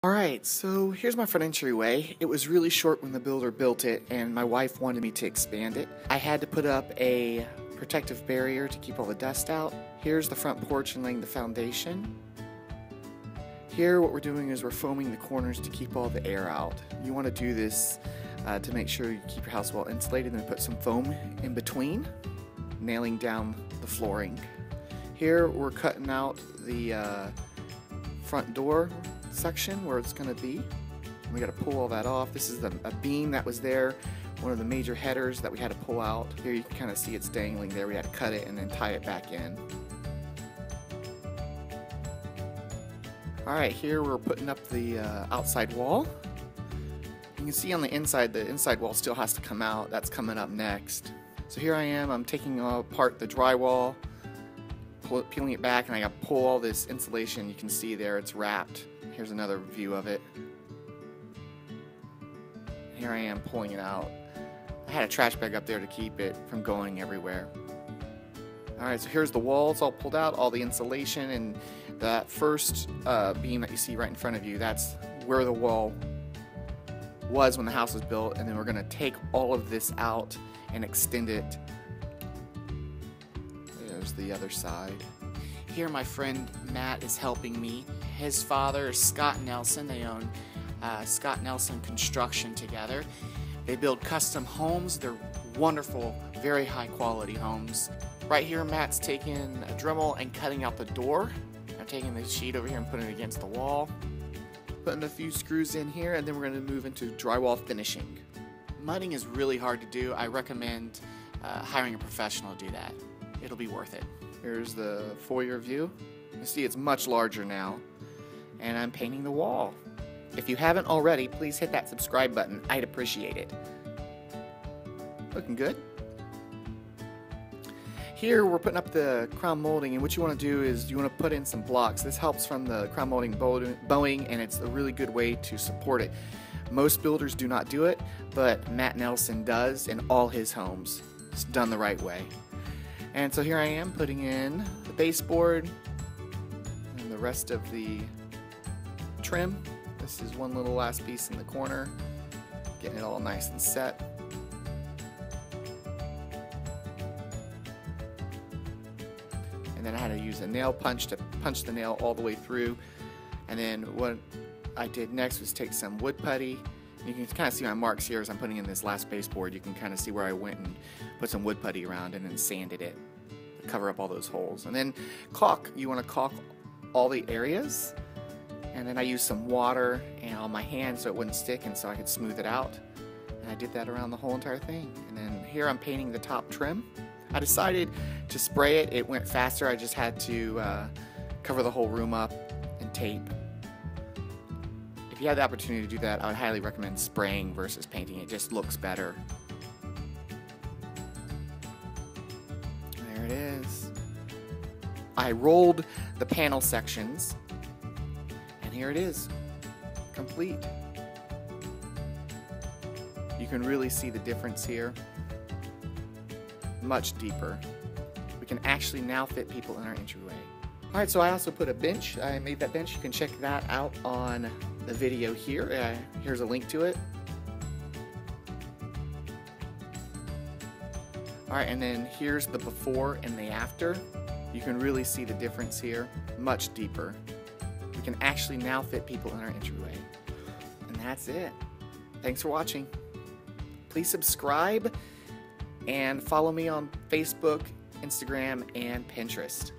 Alright, so here's my front entryway. It was really short when the builder built it, and my wife wanted me to expand it. I had to put up a protective barrier to keep all the dust out. Here's the front porch and laying the foundation. Here what we're doing is we're foaming the corners to keep all the air out. You want to do this to make sure you keep your house well insulated, and then put some foam in between, nailing down the flooring. Here we're cutting out the front door section where it's going to be. We got to pull all that off. This is a beam that was there, one of the major headers that we had to pull out. Here you can kind of see it's dangling there. We had to cut it and then tie it back in. Alright, here we're putting up the outside wall. You can see on the inside wall still has to come out. That's coming up next. So here I am, I'm taking apart the drywall, peeling it back, and I got to pull all this insulation. You can see there it's wrapped. Here's another view of it. Here I am pulling it out. I had a trash bag up there to keep it from going everywhere. Alright, so here's the walls all pulled out, all the insulation, and that first beam that you see right in front of you, that's where the wall was when the house was built, and then we're going to take all of this out and extend it. There's the other side. Here my friend Matt is helping me. His father is Scott Nelson. They own Scott Nelson Construction together. They build custom homes. They're wonderful, very high quality homes. Right here Matt's taking a Dremel and cutting out the door. I'm taking the sheet over here and putting it against the wall. Putting a few screws in here, and then we're going to move into drywall finishing. Mudding is really hard to do. I recommend hiring a professional to do that. It'll be worth it. Here's the foyer view. You see it's much larger now. And I'm painting the wall. If you haven't already, please hit that subscribe button. I'd appreciate it. Looking good. Here we're putting up the crown molding, and what you want to do is you want to put in some blocks. This helps from the crown molding bowing, and it's a really good way to support it. Most builders do not do it, but Matt Nelson does in all his homes. It's done the right way. And so here I am putting in the baseboard and the rest of the trim. This is one little last piece in the corner, getting it all nice and set. And then I had to use a nail punch to punch the nail all the way through. And then what I did next was take some wood putty. You can kind of see my marks here as I'm putting in this last baseboard. You can kind of see where I went and put some wood putty around and then sanded it to cover up all those holes. And then caulk. You want to caulk all the areas. And then I used some water and on my hand so it wouldn't stick and so I could smooth it out. And I did that around the whole entire thing. And then here I'm painting the top trim. I decided to spray it. It went faster. I just had to cover the whole room up and tape. If you had the opportunity to do that, I would highly recommend spraying versus painting. It just looks better. There it is. I rolled the panel sections, and here it is, complete. You can really see the difference here. Much deeper. We can actually now fit people in our entryway. Alright, so I also put a bench. I made that bench. You can check that out on the video here. Here's a link to it. Alright, and then here's the before and the after. You can really see the difference here. Much deeper. We can actually now fit people in our entryway. And that's it. Thanks for watching. Please subscribe and follow me on Facebook, Instagram, and Pinterest.